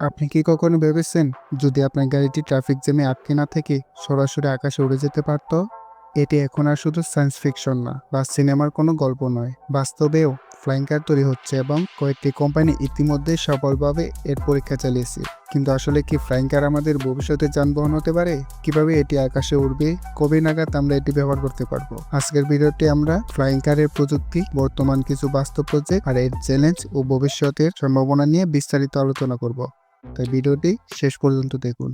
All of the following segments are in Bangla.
আপনি কি কখনো ভেবেছেন যদি আপনার গাড়িটি ট্রাফিক জ্যামে আটকে না থেকে সরাসরি আকাশে উড়ে যেতে পারত? এটি এখন আর শুধু সায়েন্স ফিকশন না বা সিনেমার কোনো গল্প নয়, বাস্তবেও ফ্লাইং কার তৈরি হচ্ছে এবং কয়েকটি কোম্পানি ইতিমধ্যে সফলভাবে এর পরীক্ষা চালিয়েছে। কিন্তু আসলে কি ফ্লাইং কার আমাদের ভবিষ্যতে যানবাহন হতে পারে? কিভাবে এটি আকাশে উড়বে? কবে নাগাদ আমরা এটি ব্যবহার করতে পারবো? আজকের ভিডিওতে আমরা ফ্লাইং কারের প্রযুক্তি, বর্তমান কিছু বাস্তব প্রজেক্ট আর এর চ্যালেঞ্জ ও ভবিষ্যতের সম্ভাবনা নিয়ে বিস্তারিত আলোচনা করব। তাই ভিডিওটি শেষ পর্যন্ত দেখুন।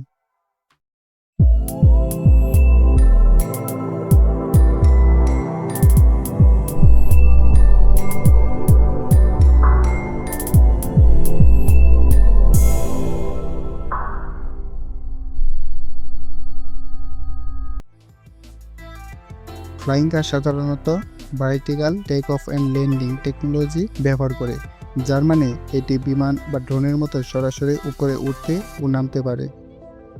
ফ্লাইং কার সাধারণত vertical take off and landing technology ব্যবহার করে, যার মানে এটি বিমান বা ড্রোনের মতো সরাসরি উপরে উঠতে ও নামতে পারে।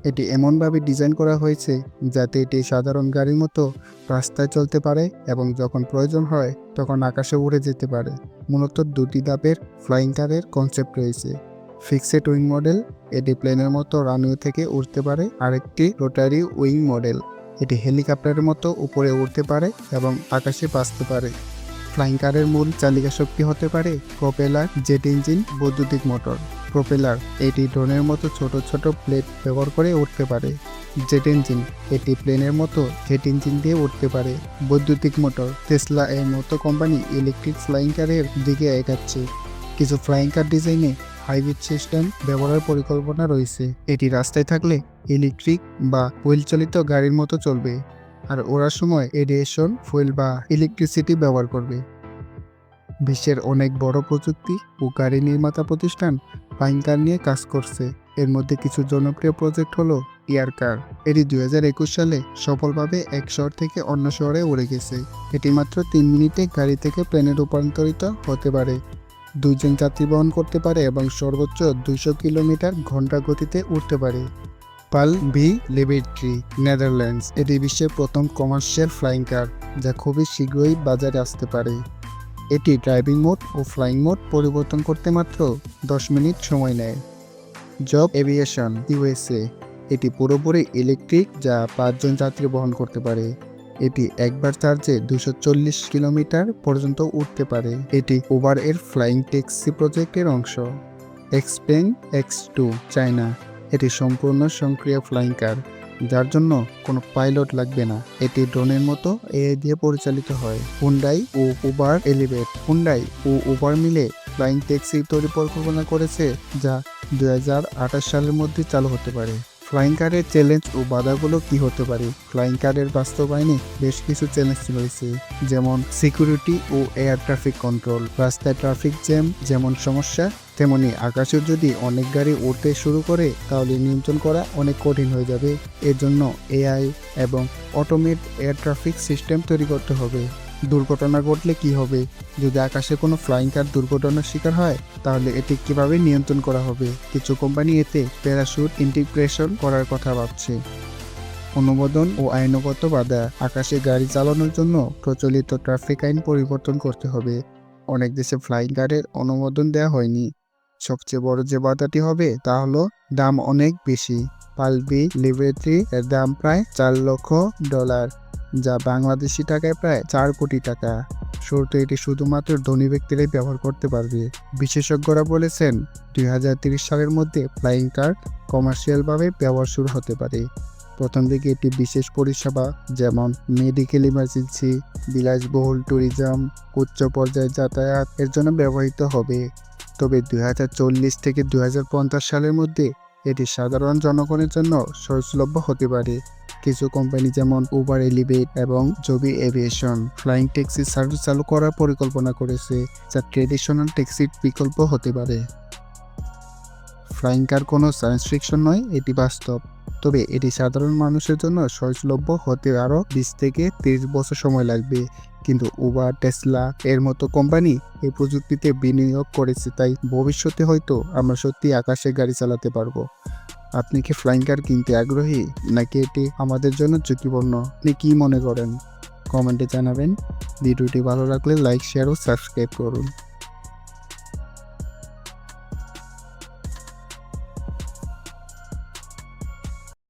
এটি এমনভাবে ডিজাইন করা হয়েছে যাতে এটি সাধারণ গাড়ির মতো রাস্তায় চলতে পারে এবং যখন প্রয়োজন হয় তখন আকাশে উড়ে যেতে পারে। মূলত দুটি ধাপের ফ্লাইং কারের কনসেপ্ট রয়েছে। ফিক্সড উইং মডেল, এটি প্লেনের মতো রানওয়ে থেকে উঠতে পারে। আরেকটি রোটারি উইং মডেল, এটি হেলিকপ্টারের মতো উপরে উঠতে পারে এবং আকাশে ভাসতে পারে। ফ্লাইং কারের মূল চালিকা শক্তি হতে পারে প্রপেলার, জেট ইঞ্জিন, বৈদ্যুতিক মোটর। প্রপেলার, এটি ড্রোনের মতো ছোট ছোট প্লেট ব্যবহার করে উঠতে পারে। জেট ইঞ্জিন, এটি প্লেনের মতো জেট ইঞ্জিন দিয়ে উঠতে পারে। বৈদ্যুতিক মোটর, টেসলা এর মতো কোম্পানি ইলেকট্রিক ফ্লাইং কারের দিকে এগাচ্ছে। কিছু ফ্লাইং কার ডিজাইনে হাইব্রিড সিস্টেম ব্যবহারের পরিকল্পনা রয়েছে। এটি রাস্তায় থাকলে ইলেকট্রিক বা হুইল চালিত গাড়ির মতো চলবে, আর ওড়ার সময় এভিয়েশন ফুয়েল বা ইলেকট্রিসিটি ব্যবহার করবে। বিশ্বের অনেক বড় প্রযুক্তি ও গাড়ি নির্মাতা প্রতিষ্ঠান ফ্লাইং কার নিয়ে কাজ করছে। এর মধ্যে কিছু জনপ্রিয় প্রজেক্ট হলো এয়ার কার। এটি 2021 সালে সফলভাবে এক শহর থেকে অন্য শহরে উড়ে গেছে। এটি মাত্র 3 মিনিটে গাড়ি থেকে প্লেনে রূপান্তরিত হতে পারে, 2 জন যাত্রী বহন করতে পারে এবং সর্বোচ্চ 200 কিলোমিটার ঘন্টা গতিতে উঠতে পারে। পাল ভি লিবার্টি, নেদারল্যান্ডস, এটি বিশ্বের প্রথম কমার্শিয়াল ফ্লাইং কার যা খুবই শীঘ্রই বাজারে আসতে পারে। এটি ড্রাইভিং মোড ও ফ্লাইং মোড পরিবর্তন করতে মাত্র 10 মিনিট সময় নেয়। জব এভিয়েশন, ইউএসএ, এটি পুরোপুরি ইলেকট্রিক যা 5 জন যাত্রী বহন করতে পারে। এটি একবার চার্জে 240 কিলোমিটার পর্যন্ত উঠতে পারে। এটি উবার এর ফ্লাইং ট্যাক্সি প্রজেক্টের অংশ। এক্সপেং X2, চায়না, এটি সম্পূর্ণ স্বয়ংক্রিয় ফ্লাইং কার যার জন্য কোনো পাইলট লাগবে না। এটি ড্রোনের মতো এআই দিয়ে পরিচালিত হয়। হুন্ডাই ও উবার এলিভেট, হুন্ডাই ও উবার মিলে ফ্লাইং ট্যাক্সি তৈরি পরিকল্পনা করেছে যা 2028 সালের মধ্যে চালু হতে পারে। ফ্লাইং কারের চ্যালেঞ্জ ও বাধাগুলো কি হতে পারে? ফ্লাইং কারের বাস্তবায়নে বেশ কিছু চ্যালেঞ্জ রয়েছে, যেমন সিকিউরিটি ও এয়ার ট্রাফিক কন্ট্রোল। রাস্তায় ট্রাফিক জ্যাম যেমন সমস্যা, তেমনি আকাশে যদি অনেক গাড়ি উঠতে শুরু করে তাহলে নিয়ন্ত্রণ করা অনেক কঠিন হয়ে যাবে। এর জন্য এআই এবং অটোমেট এয়ার ট্রাফিক সিস্টেম তৈরি করতে হবে। দুর্ঘটনা ঘটলে কি হবে? যদি আকাশে কোনো ফ্লাইং কার দুর্ঘটনার শিকার হয় তাহলে এটি কিভাবে নিয়ন্ত্রণ করা হবে? কিছু কোম্পানি এতে প্যারাশুট ইন্টিগ্রেশন করার কথা ভাবছে। অনুমোদন ও আইনগত বাধা, আকাশে গাড়ি চালানোর জন্য প্রচলিত ট্রাফিক আইন পরিবর্তন করতে হবে। অনেক দেশে ফ্লাইং কারের অনুমোদন দেওয়া হয়নি। সবচেয়ে বড় যে বাধাটি হবে তা হলো দাম অনেক বেশি। পালবি লিবার্টি এর দাম প্রায় $4 লক্ষ, যা বাংলাদেশি টাকায় প্রায় 4 কোটি টাকা। শুরুতে এটি শুধুমাত্র ধনী ব্যক্তিরাই ব্যবহার করতে পারবে। বিশেষজ্ঞরা বলেছেন 2030 সালের মধ্যে ফ্লাইং কার কমার্শিয়ালভাবে ব্যবহার শুরু হতে পারে। প্রথম দিকে এটি বিশেষ পরিষেবা যেমন মেডিকেল ইমার্জেন্সি, বিলাসবহুল ট্যুরিজম, উচ্চ পর্যায়ে যাতায়াত এর জন্য ব্যবহৃত হবে। তবে 2040 থেকে 2050 সালের মধ্যে এটি সাধারণ জনগণের জন্য সহজলভ্য হতে পারে। কিছু কোম্পানি যেমন উবার এলিভেট এবং জবি এভিয়েশন ফ্লাইং ট্যাক্সি সার্ভিস চালু করার পরিকল্পনা করেছে, যা ট্রেডিশনাল ট্যাক্সির বিকল্প হতে পারে। ফ্লাইং কার কোনো সায়েন্স ফিকশন নয়, এটি বাস্তব। তবে এটি সাধারণ মানুষের জন্য সহজলভ্য হতে আরও 20 থেকে 30 বছর সময় লাগবে। কিন্তু উবার, টেসলা এর মতো কোম্পানি এই প্রযুক্তিতে বিনিয়োগ করেছে, তাই ভবিষ্যতে হয়তো আমরা সত্যি আকাশে গাড়ি চালাতে পারবো। আপনি কি ফ্লাইং কার কিনতে আগ্রহী, নাকি এটি আমাদের জন্য ঝুঁকিপূর্ণ? আপনি কি মনে করেন? কমেন্টে জানাবেন। ভিডিওটি ভালো লাগলে লাইক, শেয়ার ও সাবস্ক্রাইব করুন।